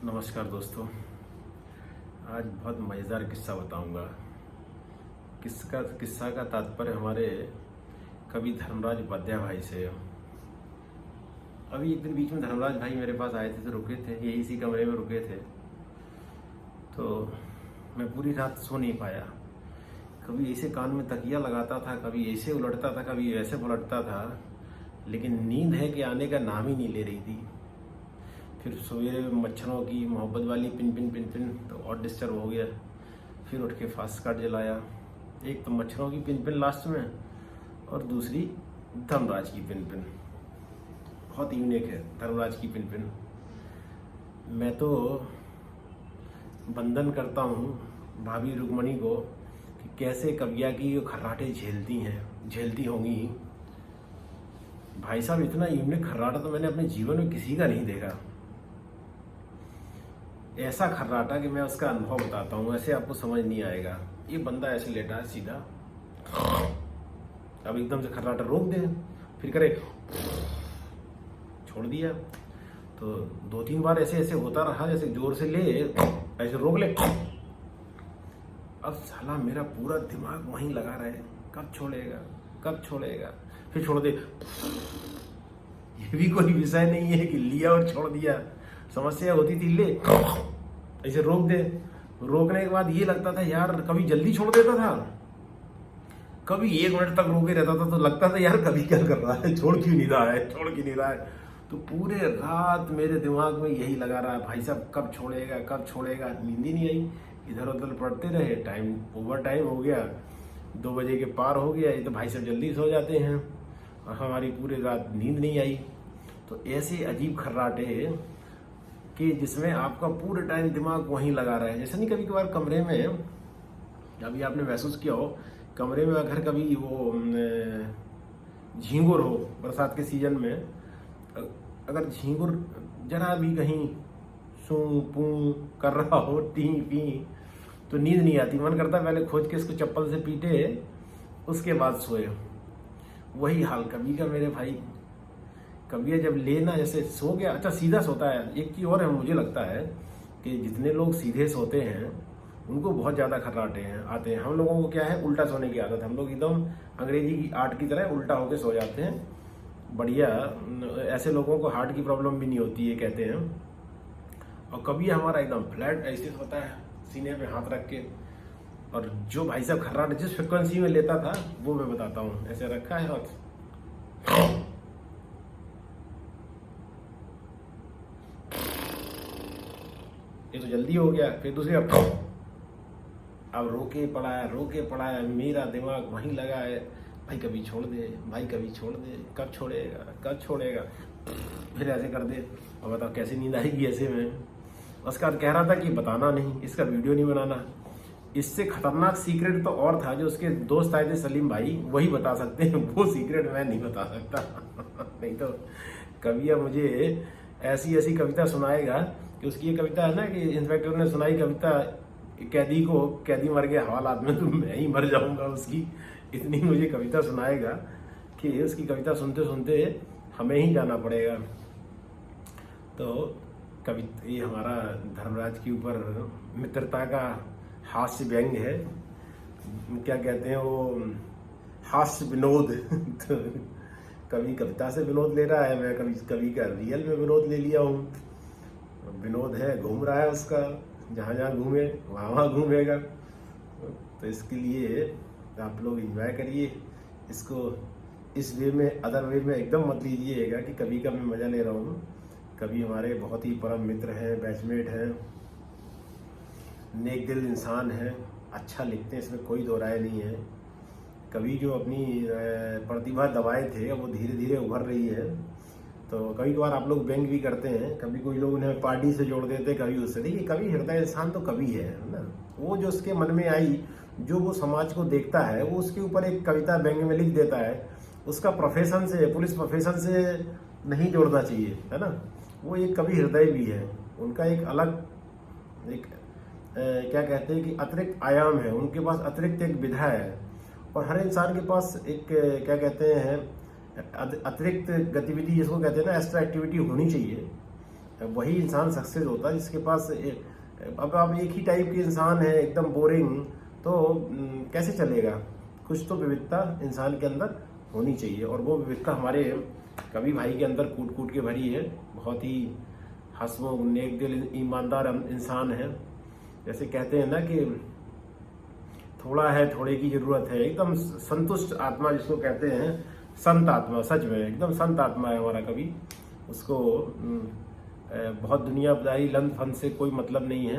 नमस्कार दोस्तों। आज बहुत मज़ेदार किस्सा बताऊंगा। किस्सा का तात्पर्य हमारे कवि धर्मराज उपाध्याय भाई से है। अभी एक दिन बीच में धर्मराज भाई मेरे पास आए थे, तो रुके थे, यही इसी कमरे में रुके थे। तो मैं पूरी रात सो नहीं पाया। कभी ऐसे कान में तकिया लगाता था, कभी ऐसे उलटता था, कभी ऐसे पलटता था, लेकिन नींद है कि आने का नाम ही नहीं ले रही थी। फिर सवेरे मच्छरों की मोहब्बत वाली पिन पिन पिन पिन, तो और डिस्टर्ब हो गया। फिर उठ के फास्ट कार्ड जलाया। एक तो मच्छरों की पिन पिन लास्ट में, और दूसरी धर्मराज की पिन पिन। बहुत यूनिक है धर्मराज की पिन पिन। मैं तो वंदन करता हूँ भाभी रुक्मणी को कि कैसे कविया की खर्राटे झेलती होंगी। भाई साहब, इतना यूनिक खर्राटा तो मैंने अपने जीवन में किसी का नहीं देखा। ऐसा खर्राटा कि मैं उसका अनुभव बताता हूँ, ऐसे आपको समझ नहीं आएगा। ये बंदा ऐसे लेटा है सीधा, अब एकदम से खर्राटा रोक दे, फिर करे, छोड़ दिया। तो 2-3 बार ऐसे ऐसे होता रहा, जैसे जोर से ले, ऐसे रोक ले। अब साला मेरा पूरा दिमाग वहीं लगा रहे, कब छोड़ेगा कब छोड़ेगा, फिर छोड़ दे। ये भी कोई विषय नहीं है कि लिया और छोड़ दिया। समस्या होती थी, ले ऐसे रोक दे। रोकने के बाद ये लगता था यार कभी जल्दी छोड़ देता था, कभी 1 मिनट तक रोके रहता था, तो लगता था यार कभी क्या कर रहा है, छोड़ क्यों नहीं रहा है। तो पूरे रात मेरे दिमाग में यही लगा रहा है, भाई साहब कब छोड़ेगा। नींद ही नहीं आई, इधर उधर पढ़ते रहे। टाइम ओवर टाइम हो गया, 2 बजे के पार हो गया। ये तो भाई साहब जल्दी सो जाते हैं, और हमारी पूरी रात नींद नहीं आई। तो ऐसे अजीब खर्राटे कि जिसमें आपका पूरे टाइम दिमाग वहीं लगा रहा है। जैसे नहीं कभी कभार कमरे में, अभी आपने महसूस किया हो, कमरे में अगर कभी वो झींगुर हो बरसात के सीजन में, अगर झींगुर जरा भी कहीं सूं पू कर रहा हो, टी पी, तो नींद नहीं आती। मन करता है पहले खोज के इसको चप्पल से पीटे, उसके बाद सोए। वही हाल कभी का मेरे भाई। कभी जब लेना जैसे सो गया, अच्छा सीधा सोता है। एक चीज़ और है, मुझे लगता है कि जितने लोग सीधे सोते हैं उनको बहुत ज़्यादा खर्राटे आते हैं। हम लोगों को क्या है, उल्टा सोने की आदत है। हम लोग एकदम अंग्रेजी की आर्ट की तरह उल्टा होकर सो जाते हैं। बढ़िया, ऐसे लोगों को हार्ट की प्रॉब्लम भी नहीं होती है कहते हैं। और कभी हमारा एकदम फ्लैट ऐसे होता है, सीने पे हाथ रख के। और जो भाई साहब खर्राटे जिस फ्रिक्वेंसी में लेता था वो मैं बताता हूँ। ऐसे रखा है हाथ, ये तो जल्दी हो गया। फिर दूसरी अब रोके पड़ा है। मेरा दिमाग वहीं लगा है, भाई कभी छोड़ दे, कब छोड़ेगा। फिर ऐसे कर दे, और बताओ कैसे नींद आएगी ऐसे में। उसका कह रहा था कि बताना नहीं, इसका वीडियो नहीं बनाना। इससे खतरनाक सीक्रेट तो और था, जो उसके दोस्त आए थे सलीम भाई, वही बता सकते हैं। वो सीक्रेट मैं नहीं बता सकता। नहीं तो कविया मुझे ऐसी कविता सुनाएगा कि उसकी ये कविता है ना कि इंस्पेक्टर ने सुनाई कविता कैदी को, कैदी मर गया हवालात में, तो मैं ही मर जाऊंगा उसकी। इतनी मुझे कविता सुनाएगा कि उसकी कविता सुनते सुनते हमें ही जाना पड़ेगा। तो ये हमारा धर्मराज के ऊपर मित्रता का हास्य व्यंग है, क्या कहते हैं वो, हास्य विनोद। तो कभी कविता से विनोद ले रहा है, मैं कभी का रियल में विनोद ले लिया हूँ। विनोद है, घूम रहा है उसका, जहाँ जहाँ घूमे वहाँ घूमेगा। तो इसके लिए आप लोग एंजॉय करिए इसको। इस वे में, अदर वे में एकदम मत लीजिएगा कि कभी का मैं मज़ा ले रहा हूँ। कभी हमारे बहुत ही परम मित्र हैं, बैचमेट हैं, नेक दिल इंसान हैं, अच्छा लिखते हैं, इसमें कोई दो राय नहीं है। कभी जो अपनी प्रतिभा दबाए थे वो धीरे धीरे उभर रही है। तो कभी कभार आप लोग व्यंग भी करते हैं, कभी कोई लोग उन्हें पार्टी से जोड़ देते, कभी उससे। देखिए कभी हृदय इंसान तो कभी है ना, वो जो उसके मन में आई, जो वो समाज को देखता है, वो उसके ऊपर एक कविता व्यंग में लिख देता है। उसका प्रोफेशन से, पुलिस प्रोफेशन से नहीं जोड़ना चाहिए, है ना। वो एक कवि हृदय भी है, उनका एक अलग, एक क्या कहते हैं कि अतिरिक्त आयाम है, उनके पास अतिरिक्त एक विधा है। और हर इंसान के पास एक क्या कहते हैं अतिरिक्त गतिविधि, जिसको कहते हैं ना एक्स्ट्रा एक्टिविटी होनी चाहिए। वही इंसान सक्सेस होता है जिसके पास अब आप एक ही टाइप के इंसान है एकदम बोरिंग, तो कैसे चलेगा। कुछ तो विविधता इंसान के अंदर होनी चाहिए, और वो विविधता हमारे कवि भाई के अंदर कूट कूट के भरी है। बहुत ही हंसमुख, नेक दिल, ईमानदार इंसान है। जैसे कहते हैं ना कि थोड़ा है थोड़े की जरूरत है, एकदम संतुष्ट आत्मा जिसको कहते हैं, संत आत्मा, सच में एकदम संत आत्मा है हमारा कवि। उसको बहुत दुनियादारी लन फन से कोई मतलब नहीं है।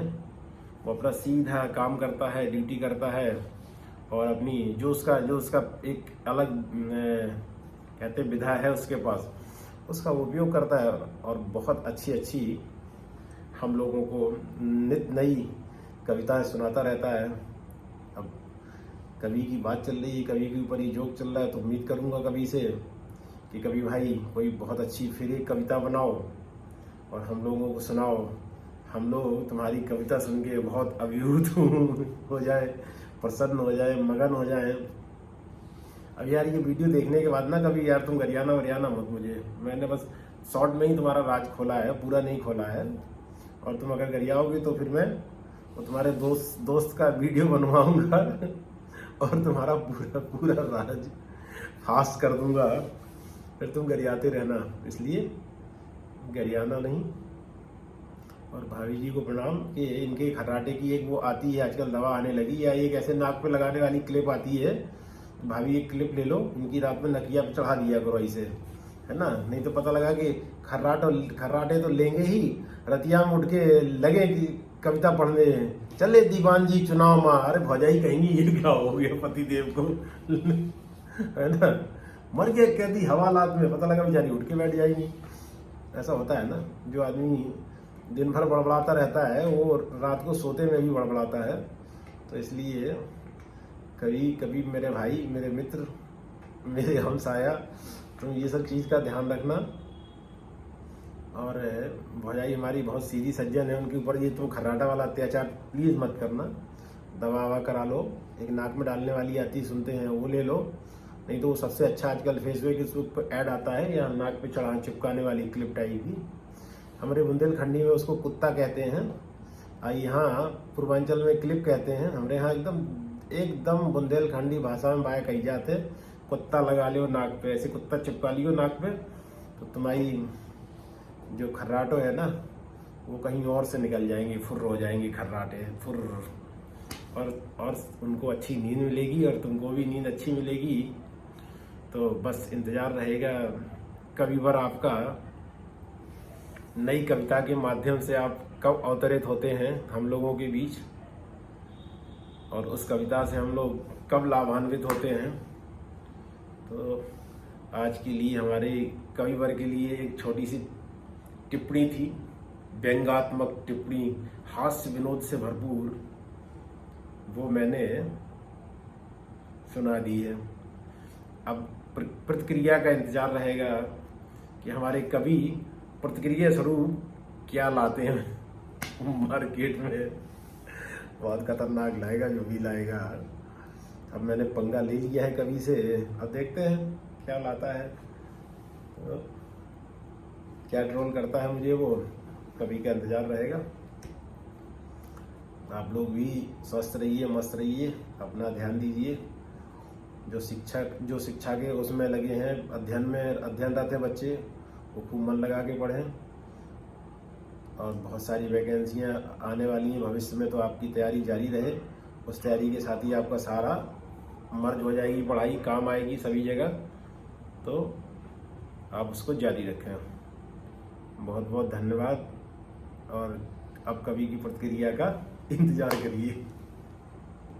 वो अपना सीधा काम करता है, ड्यूटी करता है, और अपनी जो उसका एक अलग कहते विधा है उसके पास, उसका उपयोग करता है, और बहुत अच्छी हम लोगों को नित नई कविताएं सुनाता रहता है। अब कवि की बात चल रही है, कवि के ऊपर ये जोक चल रहा है, तो उम्मीद करूंगा कवि से कि कवि भाई कोई बहुत अच्छी फिर एक कविता बनाओ और हम लोगों को सुनाओ। हम लोग तुम्हारी कविता सुन के बहुत अभिभूत हो जाए, प्रसन्न हो जाए, मगन हो जाए। अब यार ये वीडियो देखने के बाद ना कभी यार तुम गरियाना वरियाना मत मुझे। मैंने बस शॉर्ट में ही तुम्हारा राज खोला है, पूरा नहीं खोला है। और तुम अगर गरियाओगे तो फिर मैं वो तुम्हारे दोस्त का वीडियो बनवाऊंगा और तुम्हारा पूरा राज फास्ट कर दूंगा, फिर तुम गरियाते रहना। इसलिए गरियाना नहीं। और भाभी जी को प्रणाम कि इनके खर्राटे की एक वो आती है आजकल दवा आने लगी, या एक ऐसे नाक पे लगाने वाली क्लिप आती है। तो भाभी एक क्लिप ले लो, इनकी रात में नकिया पे चढ़ा दिया करो ऐसे, है ना। नहीं तो पता लगा कि खर्राटे तो लेंगे ही, रतिया में उठ के लगे कि कविता पढ़ने चले दीवान जी चुनाव में। अरे भौजाई कहेंगी ये क्या हो गया पति देव को है ना, मर गया कहती हवालात में, पता लगा बेचारी उठ के बैठ जाएगी। ऐसा होता है ना, जो आदमी दिन भर बड़बड़ाता रहता है वो रात को सोते में भी बड़बड़ाता है। तो इसलिए कभी मेरे भाई, मेरे मित्र, मेरे हमसाया, तुम ये सब चीज़ का ध्यान रखना। और भौजाई हमारी बहुत सीधी सज्जन है, उनके ऊपर ये तुम खर्राटा वाला अत्याचार प्लीज़ मत करना। दवा ववा करा लो, एक नाक में डालने वाली आती सुनते हैं वो ले लो, नहीं तो वो सबसे अच्छा आजकल फेसबुक पर ऐड आता है या नाक पे चढ़ा चिपकाने वाली क्लिप टाइप की। हमारे बुंदेलखंडी में उसको कुत्ता कहते हैं, यहाँ पूर्वांचल में क्लिप कहते हैं। हमारे यहाँ एकदम बुंदेलखंडी भाषा में बाय कही जाते, कुत्ता लगा लियो नाक पे, ऐसे कुत्ता चिपका लियो नाक पे, तो तुम्हारी जो खर्राटो है ना वो कहीं और से निकल जाएंगे, फुर्र हो जाएंगे खर्राटे, फुर्र। और उनको अच्छी नींद मिलेगी और तुमको भी नींद अच्छी मिलेगी। तो बस इंतजार रहेगा कविवर आपका, नई कविता के माध्यम से आप कब अवतरित होते हैं हम लोगों के बीच, और उस कविता से हम लोग कब लाभान्वित होते हैं। तो आज के लिए हमारे कविवर के लिए एक छोटी सी टिप्पणी थी, व्यंग्यात्मक टिप्पणी, हास्य विनोद से भरपूर, वो मैंने सुना दी है। अब प्रतिक्रिया का इंतजार रहेगा कि हमारे कवि प्रतिक्रिया स्वरूप क्या लाते हैं मार्केट में। बहुत खतरनाक लाएगा जो भी लाएगा। अब मैंने पंगा ले लिया है कवि से, अब देखते हैं क्या लाता है, तो क्या ट्रोल करता है मुझे, वो कवि का इंतजार रहेगा। आप लोग भी स्वस्थ रहिए, मस्त रहिए, अपना ध्यान दीजिए। जो शिक्षा के उसमें लगे हैं, अध्ययनरत हैं बच्चे, वो खूब मन लगा के पढ़ें। और बहुत सारी वैकेंसियां आने वाली हैं भविष्य में, तो आपकी तैयारी जारी रहे। उस तैयारी के साथ ही आपका सारा मर्ज हो जाएगी, पढ़ाई काम आएगी सभी जगह, तो आप उसको जारी रखें। बहुत बहुत धन्यवाद, और अब कवि की प्रतिक्रिया का इंतजार करिए।